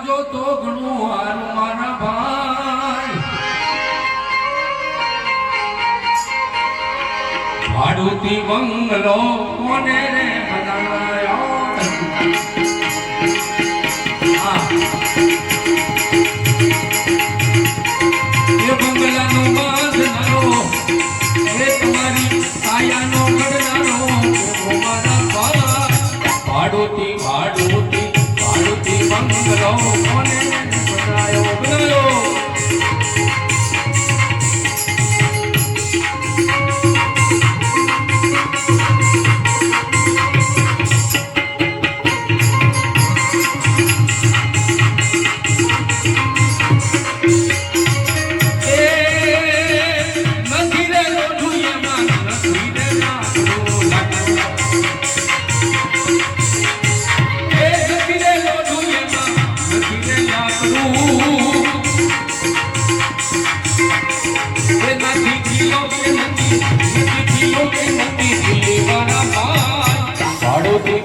જો તો ઘણું હારું મારા ભાઈ ભાડુતી બંગલો કોને રે બનાવ્યો એ બંગલાનો બાંધનારો એ તમારી કાયાનો ઘડનારો મારા ભાઈ ભાડુતી ભાડુતી ભાડુતી બંગલો કોને બનાવ્યો બનાવ્યો ભાડુતી